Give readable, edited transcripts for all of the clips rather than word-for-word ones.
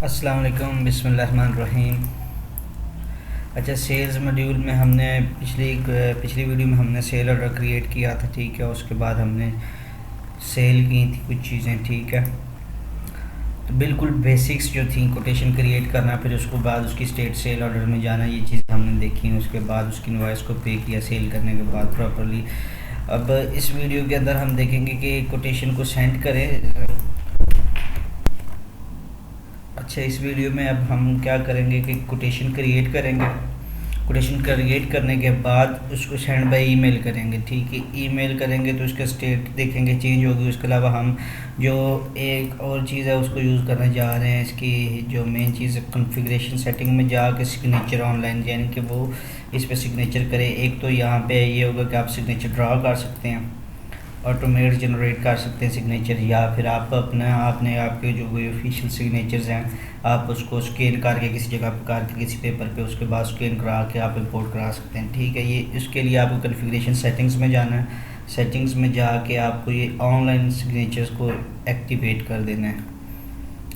अस्सलाम वालेकुम, बिस्मिल्लाहिर्रहमानिर्रहीम। अच्छा, सेल्स मॉड्यूल में हमने पिछली वीडियो में हमने सेल ऑर्डर क्रिएट किया था, ठीक है। उसके बाद हमने सेल की थी कुछ चीज़ें, ठीक है। तो बिल्कुल बेसिक्स जो थी, कोटेशन क्रिएट करना, फिर उसके बाद उसकी स्टेट सेल ऑर्डर में जाना, ये चीज़ हमने देखी। उसके बाद उसकी इनवॉइस को पे किया सेल करने के बाद प्रॉपरली। अब इस वीडियो के अंदर हम देखेंगे कि कोटेशन को सेंड करें। अच्छा, इस वीडियो में अब हम क्या करेंगे कि कोटेशन क्रिएट करेंगे। कोटेशन क्रिएट करने के बाद उसको सेंड बाय ईमेल करेंगे, ठीक है। ईमेल करेंगे तो उसका स्टेट देखेंगे चेंज होगी। उसके अलावा हम जो एक और चीज़ है उसको यूज़ करने जा रहे हैं। इसकी जो मेन चीज़ है, कॉन्फ़िगरेशन सेटिंग में जाके सिग्नेचर ऑनलाइन, यानी कि वो इस पर सिग्नेचर करें। एक तो यहाँ पे ये होगा कि आप सिग्नेचर ड्रा कर सकते हैं, ऑटोमेट जनरेट कर सकते हैं सिग्नेचर, या फिर आप आपने आपके जो भी ऑफिशियल सिग्नेचर्स हैं आप उसको स्कैन करके किसी जगह पर करके किसी पेपर पे उसके बाद स्कैन करा के आप इंपोर्ट करा सकते हैं, ठीक है। ये इसके लिए आपको कॉन्फ़िगरेशन सेटिंग्स में जाना है। सेटिंग्स में जाके आपको ये ऑनलाइन सिग्नेचर्स को एक्टिवेट कर देना है।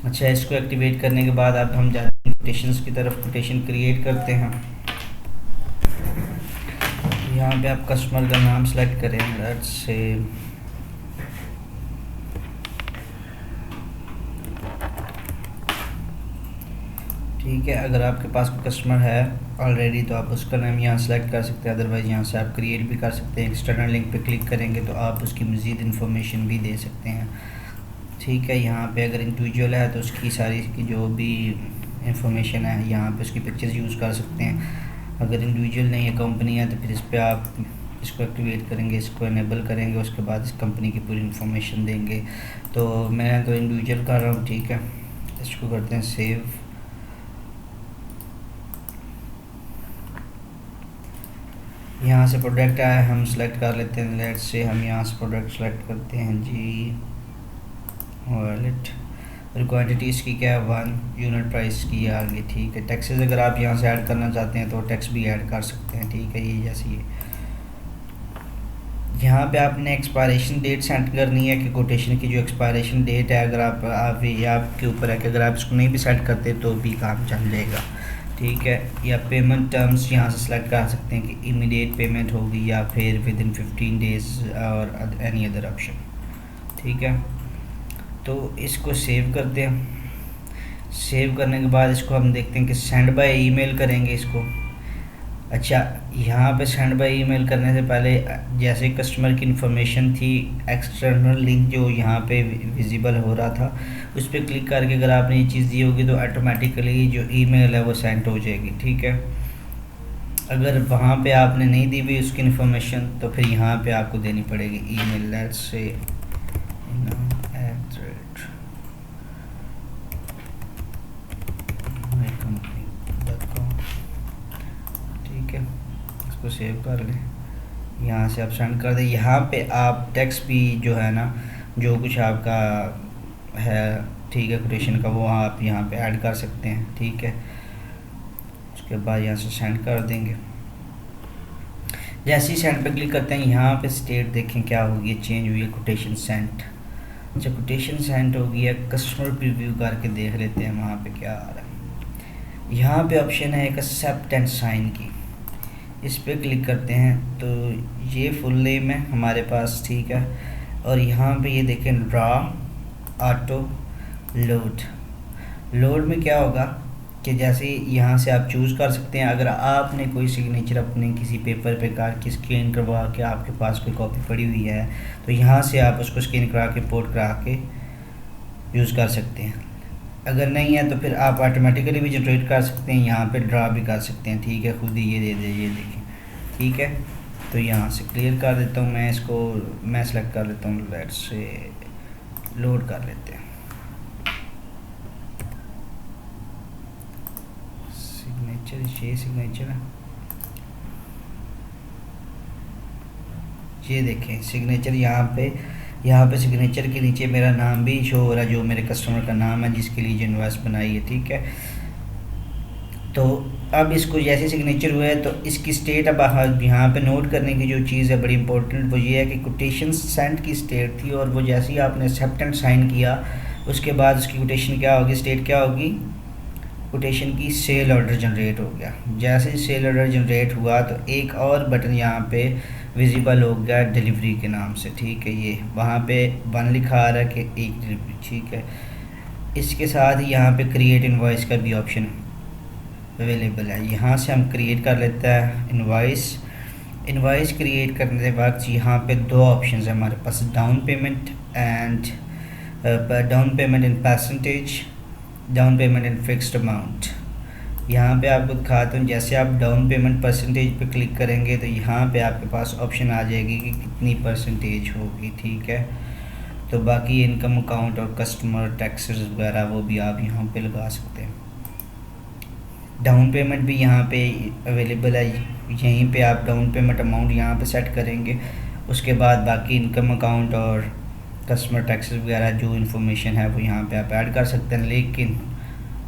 अच्छा, इसको एक्टिवेट करने के बाद अब हम जाते हैं कोटेशंस की तरफ। कोटेशन क्रिएट करते हैं। यहाँ पे आप कस्टमर का नाम सेलेक्ट करें, लेट्स से ठीक है। अगर आपके पास कोई कस्टमर है ऑलरेडी तो आप उसका नाम यहाँ सेलेक्ट कर सकते हैं, अदरवाइज़ यहाँ से आप क्रिएट भी कर सकते हैं। एक्सटर्नल लिंक पे क्लिक करेंगे तो आप उसकी मज़ीद इन्फॉर्मेशन भी दे सकते हैं, ठीक है। यहाँ पे अगर इंडिविजुअल है तो उसकी सारी की जो भी इंफॉर्मेशन है यहाँ पे उसकी पिक्चर्स यूज़ कर सकते हैं। अगर इंडिविजुअल नहीं है, कंपनी है, तो फिर इस पर आप इसको एक्टिवेट करेंगे, इसको इनेबल करेंगे, उसके बाद इस कंपनी की पूरी इंफॉर्मेशन देंगे। तो मैं तो इंडिविजुअल कर रहा हूँ, ठीक है। इसको करते हैं सेव। यहाँ से प्रोडक्ट आया, हम सेलेक्ट कर लेते हैं। लेट्स से हम यहाँ से प्रोडक्ट सेलेक्ट करते हैं जी, वॉलेट। और क्वांटिटी इसकी क्या है, 1 यूनिट प्राइस की आ गई, ठीक है। टैक्सेस अगर आप यहाँ से ऐड करना चाहते हैं तो टैक्स भी ऐड कर सकते हैं, ठीक है। ये जैसे ये यहाँ पे आपने एक्सपायरेशन डेट सेट करनी है कि कोटेशन की जो एक्सपायरेशन डेट है, अगर आप ये आपके ऊपर है कि अगर आप इसको नहीं भी सेट करते तो भी काम चल जाएगा, ठीक है। या पेमेंट टर्म्स यहाँ से सेलेक्ट कर सकते हैं कि इमीडिएट पेमेंट होगी या फिर विद इन 15 डेज़ और एनी अदर ऑप्शन, ठीक है। तो इसको सेव करते हैं। सेव करने के बाद इसको हम देखते हैं कि सेंड बाय ईमेल करेंगे इसको। अच्छा, यहाँ पे सेंड बाय ईमेल करने से पहले जैसे कस्टमर की इन्फॉर्मेशन थी, एक्सटर्नल लिंक जो यहाँ पे विजिबल हो रहा था उस पर क्लिक करके अगर आपने ये चीज़ दी होगी तो ऑटोमेटिकली जो ईमेल है वो सेंड हो जाएगी, ठीक है। अगर वहाँ पे आपने नहीं दी हुई उसकी इन्फॉर्मेशन तो फिर यहाँ पे आपको देनी पड़ेगी ईमेल। लेट्स से इसको सेव कर लें, यहाँ से आप सेंड कर दें। यहाँ पे आप टैक्स भी जो है ना, जो कुछ आपका है, ठीक है, कोटेशन का, वो आप यहाँ पे ऐड कर सकते हैं, ठीक है। उसके बाद यहाँ से सेंड कर देंगे। जैसे ही सेंड पे क्लिक करते हैं यहाँ पे स्टेट देखें क्या होगी, चेंज हुई है, कोटेशन सेंट। अच्छा, कोटेशन सेंट हो गया। कस्टमर प्रीव्यू करके देख लेते हैं वहाँ पे क्या आ रहा है। यहाँ पे ऑप्शन है एक एक्सेप्ट एंड साइन की, इस पर क्लिक करते हैं तो ये फुल नेम है हमारे पास, ठीक है। और यहाँ पे ये देखें ड्रा ऑटो लोड। लोड में क्या होगा कि जैसे यहाँ से आप चूज़ कर सकते हैं, अगर आपने कोई सिग्नेचर अपने किसी पेपर पे करके स्कैन करवा के आपके पास कोई कॉपी पड़ी हुई है तो यहाँ से आप उसको स्कैन करा के पोर्ट करा के यूज़ कर सकते हैं। अगर नहीं है तो फिर आप ऑटोमेटिकली भी जनरेट कर सकते हैं, यहाँ पे ड्रा भी कर सकते हैं, ठीक है। खुद ही ये दे दे, ये देखें, ठीक है। तो यहाँ से क्लियर कर देता हूँ मैं इसको, मैं सेलेक्ट कर लेता हूँ, लेट्स से लोड कर लेते हैं। सिग्नेचर, ये सिग्नेचर है, ये देखें सिग्नेचर यहाँ पे सिग्नेचर के नीचे मेरा नाम भी शो हो रहा है, जो मेरे कस्टमर का नाम है जिसके लिए जो इनवॉइस बनाई है, ठीक है। तो अब इसको जैसे सिग्नेचर हुआ है तो इसकी स्टेट अब यहाँ पे नोट करने की जो चीज़ है बड़ी इंपॉर्टेंट, वो ये है कि कोटेशन सेंड की स्टेट थी और वो जैसे ही आपने एक्सेप्ट एंड साइन किया उसके बाद उसकी कोटेशन क्या होगी, स्टेट क्या होगी, कोटेशन की सेल ऑर्डर जनरेट हो गया। जैसे ही सेल ऑर्डर जनरेट हुआ तो एक और बटन यहाँ पे विजिबल हो गया डिलीवरी के नाम से, ठीक है। ये वहाँ पे 1 लिखा आ रहा है कि एक डिलीवरी, ठीक है। इसके साथ ही यहाँ पे क्रिएट इनवॉइस का भी ऑप्शन अवेलेबल है। यहाँ से हम क्रिएट कर लेते हैं इनवॉइस क्रिएट करने के वक्त यहाँ पे 2 ऑप्शन है हमारे पास, down payment in percentage, down payment in fixed amount. यहाँ पे आपको दिखाता हूँ, जैसे आप डाउन पेमेंट परसेंटेज पे क्लिक करेंगे तो यहाँ पे आपके पास ऑप्शन आ जाएगी कि कितनी परसेंटेज होगी, ठीक है। तो बाकी इनकम अकाउंट और कस्टमर टैक्सेस वगैरह वो भी आप यहाँ पे लगा सकते हैं। डाउन पेमेंट भी यहाँ पे अवेलेबल है, यहीं पे आप डाउन पेमेंट अमाउंट यहाँ पे सेट करेंगे। उसके बाद बाकी इनकम अकाउंट और कस्टमर टैक्सेस वगैरह जो इन्फॉर्मेशन है वो यहाँ पे आप ऐड कर सकते हैं। लेकिन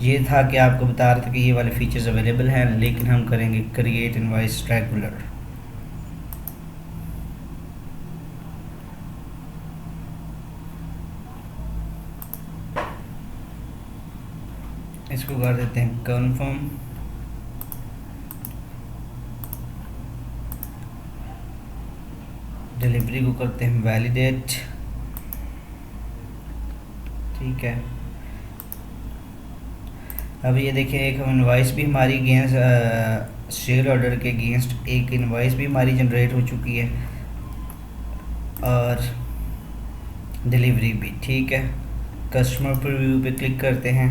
ये था कि आपको बता रहे थे कि ये वाले फीचर्स अवेलेबल हैं, लेकिन हम करेंगे क्रिएट इनवॉइस रेगुलर। इसको कर देते हैं कन्फर्म। डिलीवरी को करते हैं वैलिडेट, ठीक है। अब ये देखिए एक इनवॉइस भी हमारी अगेंस्ट सेल ऑर्डर के अगेंस्ट एक इनवॉइस भी हमारी जनरेट हो चुकी है और डिलीवरी भी, ठीक है। कस्टमर प्रीव्यू पे क्लिक करते हैं,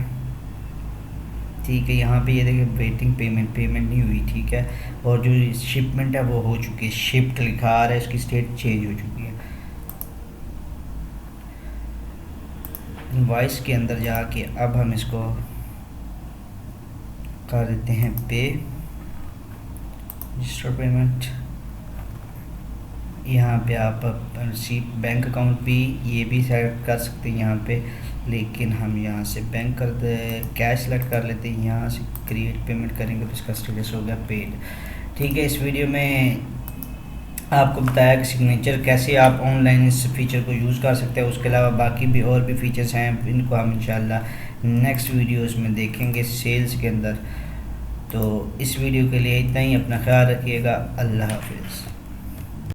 ठीक है। यहाँ पे ये देखिए वेटिंग पेमेंट नहीं हुई, ठीक है। और जो शिपमेंट है वो हो चुकी है, शिफ्ट लिखा आ रहा है, इसकी स्टेट चेंज हो चुकी है। इनवॉइस के अंदर जाके अब हम इसको कर देते हैं पे, रजिस्टर पेमेंट। यहाँ पे आप रिसीट बैंक अकाउंट भी ये भी सेलेक्ट कर सकते हैं यहाँ पे, लेकिन हम यहाँ से बैंक कर दे कैश सेलेक्ट कर लेते हैं। यहाँ से क्रिएट पेमेंट करेंगे तो इसका स्टेटस हो गया पेड, ठीक है। इस वीडियो में आपको बताया कि सिग्नेचर कैसे आप ऑनलाइन इस फीचर को यूज़ कर सकते हैं। उसके अलावा बाकी भी और भी फीचर्स हैं, इनको हम इंशाल्लाह नेक्स्ट वीडियोस में देखेंगे सेल्स के अंदर। तो इस वीडियो के लिए इतना ही, अपना ख्याल रखिएगा, अल्लाह हाफिज़।